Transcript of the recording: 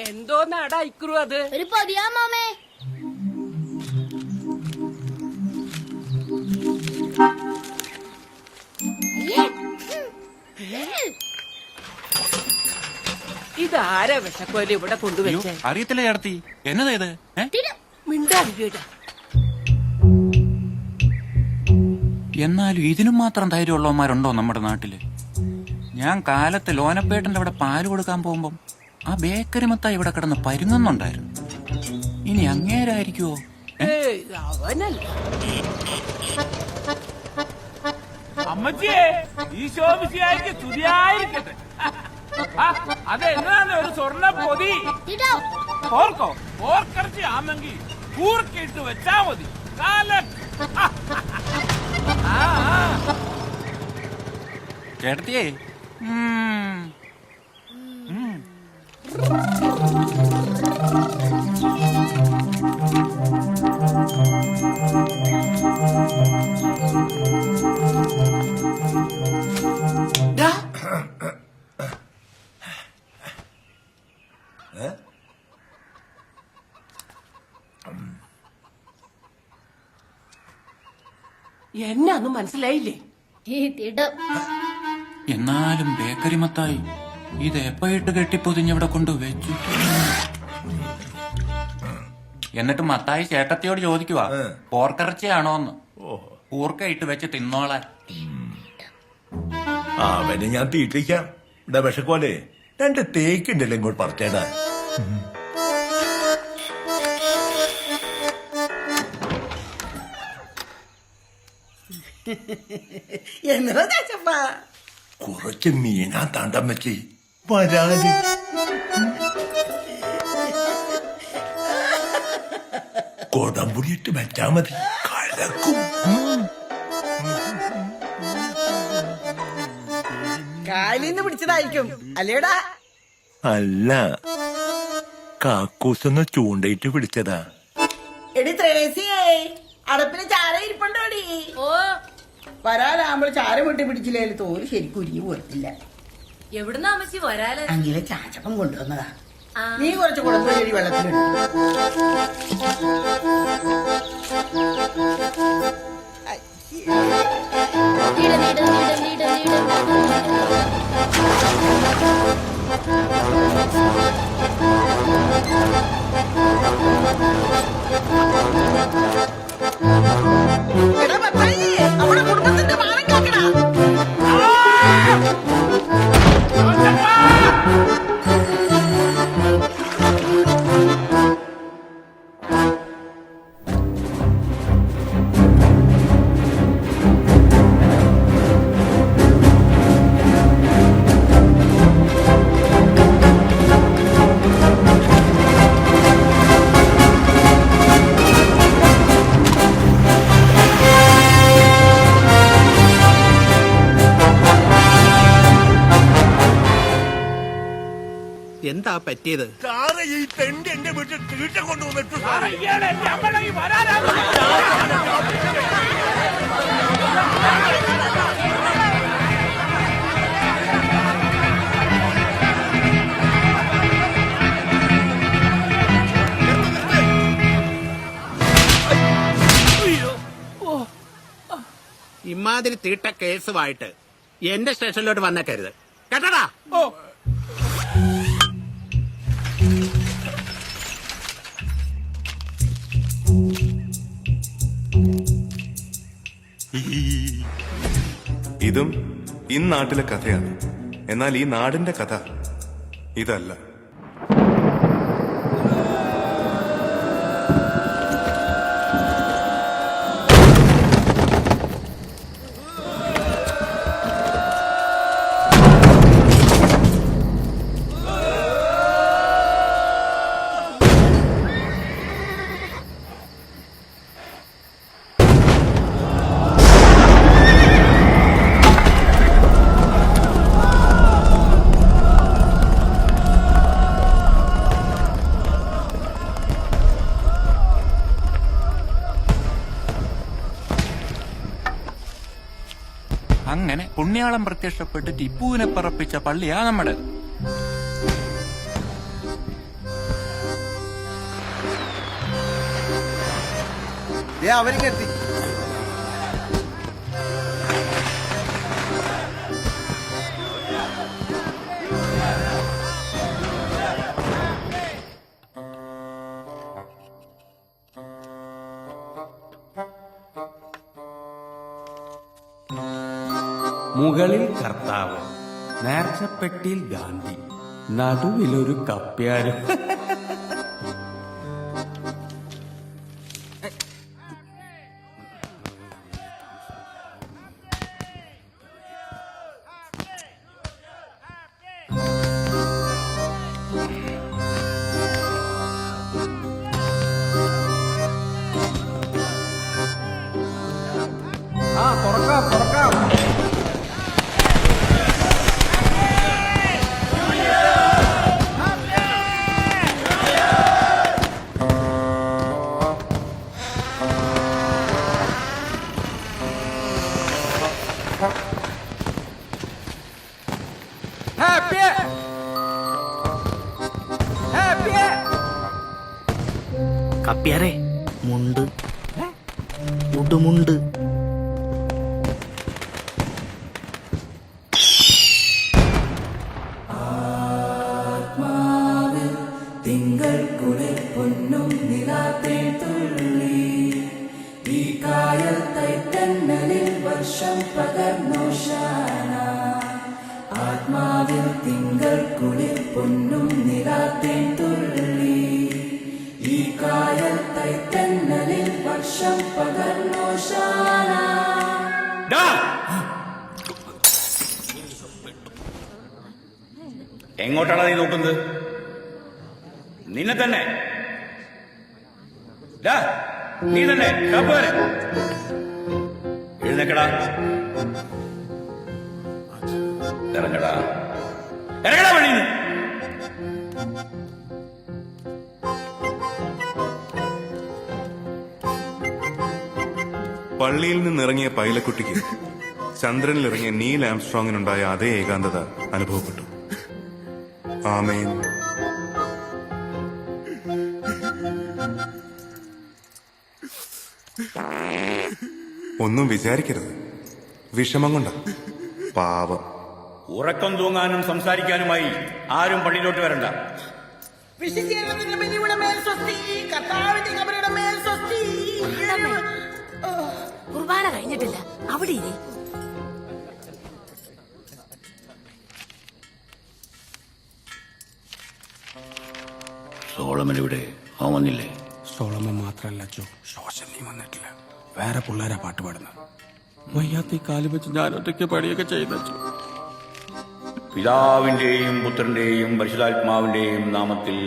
എന്തോന്നാടാ ഇക്കുറു അത്? ഒരു പൊതിയാ മാമേ. ഇതാരാ വിഷക്കോല് ഇവിടെ കൊണ്ടുവച്ചേ? അറിയത്തില്ല ചേട്ടത്തി, എന്നതാ ഇത്? മിണ്ടാ. എന്നാലും ഇതിനും മാത്രം ധൈര്യമുള്ളവന്മാരുണ്ടോ നമ്മുടെ നാട്ടില്? ഞാൻ കാലത്ത് ലോനപ്പേട്ടന്റെ അവിടെ പാല് കൊടുക്കാൻ പോകുമ്പം ആ ബേക്കറി മത്തായി ഇവിടെ കിടന്ന് പരുങ്ങുന്നുണ്ടായിരുന്നു. ഇനി അങ്ങേരായിരിക്കുവോ? അവനല്ല. അമ്മച്ചിയെ ഈശോമിശിഹായ്ക്ക് സ്തുതിയായിരിക്കട്ടെ. അതെന്താണ് ഒരു സ്വർണ്ണ പൊതി? ഓർക്കോ, ഓർക്കറച്ചി ആണെങ്കിൽ കൂർക്കിട്ട് വെച്ചാ മതി. ചേട്ടത്തിയേ, എന്നാന്നും മനസ്സിലായില്ലേ? എന്നാലും ബേക്കറി മത്തായി ഇത് എപ്പോയിട്ട് കെട്ടിപ്പൊതിഞ്ഞവിടെ കൊണ്ടുവച്ചു. എന്നിട്ട് മത്തായി ചേട്ടത്തിയോട് ചോദിക്കുവാ പോർക്കിറച്ചിയാണോന്ന്. കൂർക്കയിട്ട് വെച്ച് തിന്നോളാൻ. അവനെ ഞാൻ തീറ്റിക്കാം. വിഷക്കോലെ 2 തേക്കുണ്ടല്ലോ ഇങ്ങോട്ട് പറിച്ചേടാ. കുറച്ച് മീനാ താണ്ടം വെച്ച് വരാല്. കൊടംപുളിയിട്ട് വെച്ചാ മതി, കലക്കും. കാലിന്ന് പിടിച്ചതായിരിക്കും അല്ലേടാ? അല്ല, കാക്കൂസൊന്ന് ചൂണ്ടയിട്ട് പിടിച്ചതാ. എടി ത്രേസിയേ, അടപ്പിന് ചാര ഇരിപ്പുണ്ടോടി? വരാലാകുമ്പോൾ ചാര പൊട്ടി പിടിച്ചില്ലേ തോല് ശരിക്കും ഉരിഞ്ഞു പോരത്തില്ല. എവിടുന്നാ അമ്മച്ചി വരാല്? അങ്ങനെ ചാച്ചപ്പം കൊണ്ടുവന്നതാ. നീ കുറച്ച് കുളമ്പുഴി വെള്ളത്തിലിട്ടു. അവിടെ കുടുംബത്തിന്റെ മാനം കാക്കടാ. എന്താ പറ്റിയത്? ഈ തെണ്ടി എന്റെ വീട്ടിൽ തീറ്റ കൊണ്ടുവന്നിട്ടു. ഇമാതിരി തീട്ട കേസുമായിട്ട് എന്റെ സ്റ്റേഷനിലോട്ട് വന്നേക്കരുത് കേട്ടടാ. ഇതും ഈ നാട്ടിലെ കഥയാണ്. എന്നാൽ ഈ നാടിന്റെ കഥ ഇതല്ല. അങ്ങനെ പുണ്യാളം പ്രത്യക്ഷപ്പെട്ട് ടിപ്പുവിനെ പറപ്പിച്ച പള്ളിയാ നമ്മുടെ. അവരിക്കെത്തി. മുകളിൽ കർത്താവ്, നേർച്ചപ്പെട്ടിയിൽ ഗാന്ധി, നടുവിലൊരു കപ്പ്യാരും. തുറക്കാം. കപ്പ്യാരെ മുണ്ട് ഉടുമുണ്ട്. എങ്ങോട്ടാണ് നീ നോക്കുന്നത്? നിന്നെ തന്നെ. നീ തന്നെ എഴുന്നേക്കടാ. ഇറങ്ങടാ വഴിന്ന്. പള്ളിയിൽ നിന്നിറങ്ങിയ പൈലക്കുട്ടിക്ക് ചന്ദ്രനിലിറങ്ങിയ നീൽ ആംസ്ട്രോങ്ങിനുണ്ടായ അതേ ഏകാന്തത അനുഭവപ്പെട്ടു. ആമേൻ. ഒന്നും വിചാരിക്കരുത്, വിഷമം കൊണ്ട പാവം. ഉറക്കം തൂങ്ങാനും സംസാരിക്കാനുമായി ആരും പള്ളിയിലോട്ട് വരണ്ട. വിശുദ്ധീകരണത്തിന്റെ ബലിയുടെ മേൽ സ്വസ്തി, കർത്താവിന്റെ കബറിയുടെ മേൽ സ്വസ്തി. കുർബാന കഴിഞ്ഞിട്ടില്ല, അവിടെ ഇരി. സോളമൻ ഇവിടെ അവൻ വന്നില്ലേ? സോളമൻ മാത്രല്ല അച്ചോ, ശോശനീ വന്നിട്ടില്ല. വേറെ പിള്ളേരാ പാട്ട് പാടുന്നത്. മയ്യാത്തി കാല് വെച്ച് ഞാൻ ഒറ്റയ്ക്ക് പണിയൊക്കെ ചെയ്യുന്നു. പിതാവിന്റെയും പുത്രന്റെയും പരിശുദ്ധാത്മാവിന്റെയും നാമത്തിൽ